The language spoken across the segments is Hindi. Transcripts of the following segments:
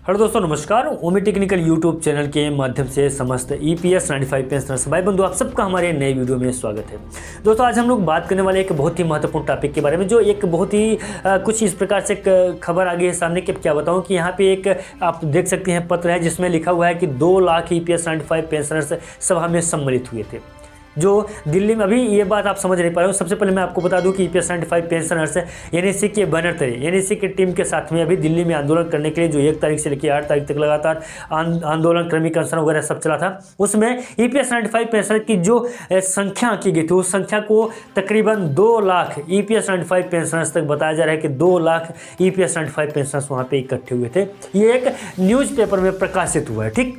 हेलो दोस्तों, नमस्कार। ओमी टेक्निकल यूट्यूब चैनल के माध्यम से समस्त ईपीएस 95 पेंशनर्स भाई बंधु आप सबका हमारे नए वीडियो में स्वागत है। दोस्तों, आज हम लोग बात करने वाले एक बहुत ही महत्वपूर्ण टॉपिक के बारे में, जो एक बहुत ही कुछ इस प्रकार से खबर आ गई है सामने कि क्या बताऊं कि यहाँ पे एक आप देख सकते हैं पत्र है जिसमें लिखा हुआ है कि 2 लाख ईपीएस 95 पेंशनर्स सभा में सम्मिलित हुए थे, जो दिल्ली में। अभी ये बात आप समझ नहीं पा रहे हो। सबसे पहले मैं आपको बता दूं कि ईपीएस 95 पेंशनर्स एनएससी के बैनर तले एनएससी की टीम के साथ में अभी दिल्ली में आंदोलन करने के लिए, जो 1 तारीख से लेकर 8 तारीख तक लगातार आंदोलन क्रमिक अनशन वगैरह सब चला था, उसमें ईपीएस 95 पेंशनर की जो संख्या की गई थी उस संख्या को तकरीबन 2 लाख ईपीएस 95 पेंशनर्स तक बताया जा रहा है कि 2 लाख ईपीएस 95 पेंशनर्स वहाँ पे इकट्ठे हुए थे। ये एक न्यूज़पेपर में प्रकाशित हुआ है, ठीक।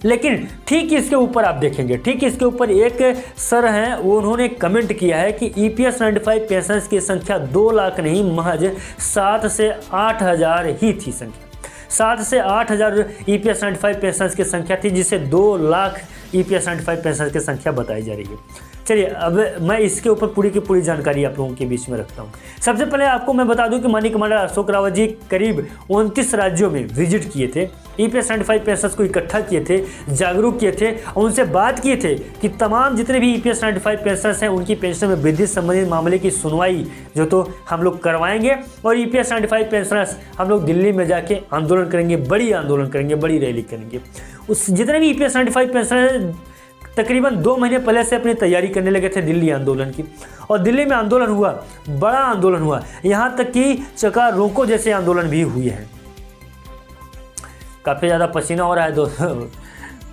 लेकिन ठीक इसके ऊपर आप देखेंगे, ठीक इसके ऊपर एक सर हैं, वो उन्होंने कमेंट किया है कि ईपीएस 95 पेंशनर्स की संख्या 2 लाख नहीं, महज 7 से 8 हज़ार ही थी संख्या। 7 से 8 हज़ार ईपीएस 95 पेंशनर्स की संख्या थी, जिसे 2 लाख ईपीएस 95 पेंशनर्स की संख्या बताई जा रही है। चलिए, अब मैं इसके ऊपर पूरी की पूरी जानकारी आप लोगों के बीच में रखता हूँ। सबसे पहले आपको मैं बता दूं कि माननीय कमांडर अशोक रावत जी करीब 29 राज्यों में विजिट किए थे, ईपीएस 95 पेंशनर्स को इकट्ठा किए थे, जागरूक किए थे और उनसे बात किए थे कि तमाम जितने भी ईपीएस 95 पेंशनर्स हैं उनकी पेंशन में वृद्धि संबंधित मामले की सुनवाई जो तो हम लोग करवाएंगे, और ईपीएस 95 पेंशनर्स हम लोग दिल्ली में जाके आंदोलन करेंगे, बड़ी आंदोलन करेंगे, बड़ी रैली करेंगे। उस जितने भी ईपीएस 95 पेंशनर तकरीबन 2 महीने पहले से अपनी तैयारी करने लगे थे दिल्ली आंदोलन की, और दिल्ली में आंदोलन हुआ, बड़ा आंदोलन हुआ, यहाँ तक कि चका रोको जैसे आंदोलन भी हुए हैं। काफ़ी ज़्यादा पसीना हो रहा है दोस्तों,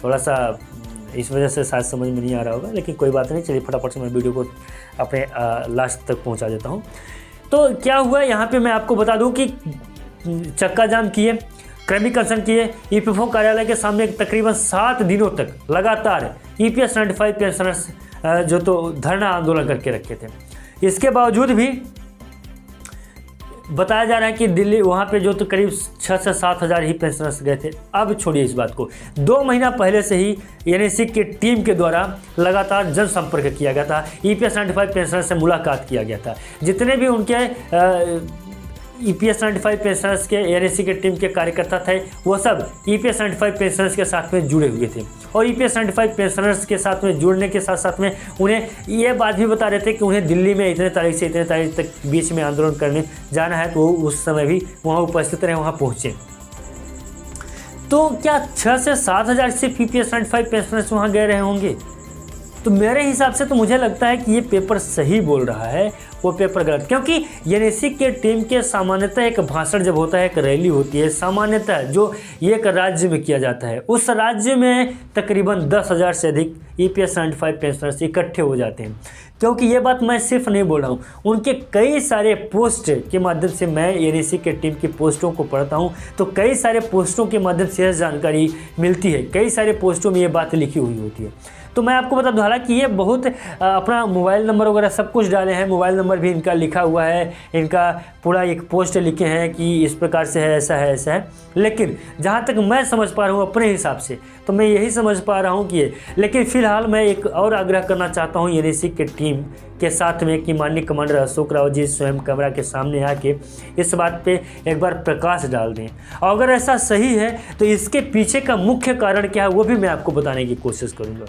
थोड़ा सा इस वजह से शायद समझ में नहीं आ रहा होगा, लेकिन कोई बात नहीं। चलिए फटाफट से मैं वीडियो को अपने लास्ट तक पहुँचा देता हूँ। तो क्या हुआ यहाँ पर मैं आपको बता दूँ कि चक्का जाम किए, क्रमिक अनशन किए, ईपीएफओ कार्यालय के सामने तकरीबन 7 दिनों तक लगातार ईपीएस 95 पेंशनर्स जो तो धरना आंदोलन करके रखे थे। इसके बावजूद भी बताया जा रहा है कि दिल्ली वहाँ पे जो तो करीब 6 से 7 हज़ार ही पेंशनर्स गए थे। अब छोड़िए इस बात को, 2 महीना पहले से ही एनएससी की टीम के द्वारा लगातार जनसंपर्क किया गया था, ईपीएस 95 पेंशनर्स से मुलाकात किया गया था। जितने भी उनके ईपीएस 95 पेंशनर्स के एनएससी के टीम के कार्यकर्ता थे, वो सब ईपीएस 95 पेंशनर्स के साथ में जुड़े हुए थे, और ईपीएस 95 पेंशनर्स के साथ में जुड़ने के साथ साथ में उन्हें ये बात भी बता रहे थे कि उन्हें दिल्ली में इतने तारीख से इतने तारीख तक बीच में आंदोलन करने जाना है, तो उस समय भी वहाँ उपस्थित रहे, वहाँ पहुँचे। तो क्या 6 से 7 हज़ार सिर्फ ईपीएस 95 पेंशनर्स वहाँ गए रहे होंगे? तो मेरे हिसाब से तो मुझे लगता है कि ये पेपर सही बोल रहा है, वो पेपर गलत। क्योंकि एनएससी के टीम के सामान्यतः एक भाषण जब होता है, एक रैली होती है, सामान्यतः जो एक राज्य में किया जाता है, उस राज्य में तकरीबन 10 हज़ार से अधिक ईपीएस 95 पेंशनर्स इकट्ठे हो जाते हैं। क्योंकि ये बात मैं सिर्फ नहीं बोल रहा हूँ, उनके कई सारे पोस्ट के माध्यम से मैं एनएससी के टीम की पोस्टों को पढ़ता हूँ, तो कई सारे पोस्टों के माध्यम से जानकारी मिलती है, कई सारे पोस्टों में ये बात लिखी हुई होती है। तो मैं आपको बता दूँ, हालांकि ये बहुत अपना मोबाइल नंबर वगैरह सब कुछ डाले हैं, मोबाइल नंबर भी इनका लिखा हुआ है, इनका पूरा एक पोस्ट लिखे हैं कि इस प्रकार से है, ऐसा है, ऐसा है। लेकिन जहाँ तक मैं समझ पा रहा हूँ अपने हिसाब से, तो मैं यही समझ पा रहा हूँ कि ये। लेकिन फ़िलहाल मैं एक और आग्रह करना चाहता हूँ एनएससी के टीम के साथ में कि माननीय कमांडर अशोक रावत जी स्वयं कैमरा के सामने आके इस बात पे एक बार प्रकाश डाल दें, और अगर ऐसा सही है तो इसके पीछे का मुख्य कारण क्या है वो भी मैं आपको बताने की कोशिश करूँगा।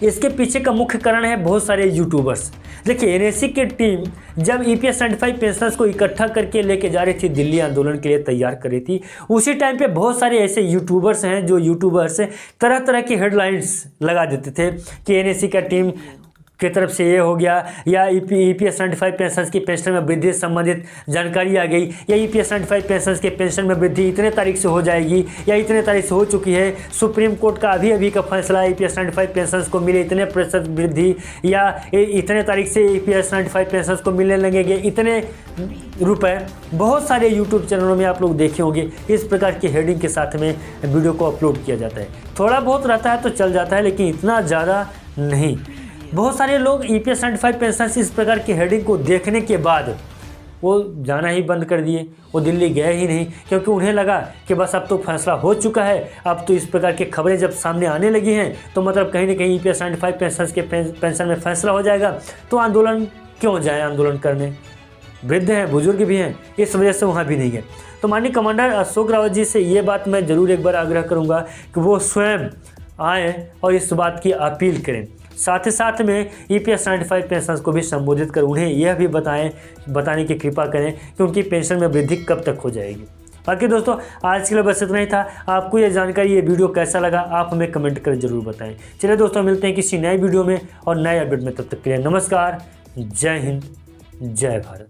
इसके पीछे का मुख्य कारण है बहुत सारे यूट्यूबर्स। देखिए, एनएससी की टीम जब ईपीएस 95 पेंशनर्स को इकट्ठा करके लेके जा रही थी, दिल्ली आंदोलन के लिए तैयार कर रही थी, उसी टाइम पे बहुत सारे ऐसे यूट्यूबर्स हैं जो यूट्यूबर्स तरह तरह की हेडलाइंस लगा देते थे कि एनएससी का टीम की तरफ से ये हो गया, या ईपीएस 95 पेंशनर्स की पेंशन में वृद्धि संबंधित जानकारी आ गई, या ईपीएस 95 पेंशनर्स के पेंशन में वृद्धि इतने तारीख से हो जाएगी, या इतने तारीख से हो चुकी है। सुप्रीम कोर्ट का अभी का फैसला, ईपीएस 95 पेंशनर्स को मिले इतने प्रतिशत वृद्धि, या इतने तारीख से ईपीएस 95 पेंशनर्स को मिलने लगेंगे इतने रुपए। बहुत सारे यूट्यूब चैनलों में आप लोग देखे होंगे इस प्रकार की हेडिंग के साथ में वीडियो को अपलोड किया जाता है। थोड़ा बहुत रहता है तो चल जाता है, लेकिन इतना ज़्यादा नहीं। बहुत सारे लोग ईपीएस 95 पेंशनर्स इस प्रकार की हेडिंग को देखने के बाद वो जाना ही बंद कर दिए, वो दिल्ली गए ही नहीं, क्योंकि उन्हें लगा कि बस अब तो फैसला हो चुका है, अब तो इस प्रकार की खबरें जब सामने आने लगी हैं तो मतलब कहीं ना कहीं ईपीएस 95 पेंशनर्स के पेंशन में फैसला हो जाएगा, तो आंदोलन क्यों जाए आंदोलन करने। वृद्ध हैं, बुजुर्ग भी हैं, इस वजह से वहाँ भी नहीं गए। तो माननीय कमांडर अशोक रावत जी से ये बात मैं ज़रूर एक बार आग्रह करूँगा कि वो स्वयं आएँ और इस बात की अपील करें। साथ ही साथ में EPS 95 पेंशनर्स को भी संबोधित कर उन्हें यह भी बताने की कृपा करें कि उनकी पेंशन में वृद्धि कब तक हो जाएगी। बाकी दोस्तों आज के लिए बस इतना ही था। आपको ये जानकारी, ये वीडियो कैसा लगा आप हमें कमेंट कर जरूर बताएं। चलिए दोस्तों मिलते हैं किसी नए वीडियो में और नए अपडेट में, तब तक के लिए नमस्कार, जय हिंद, जय भारत।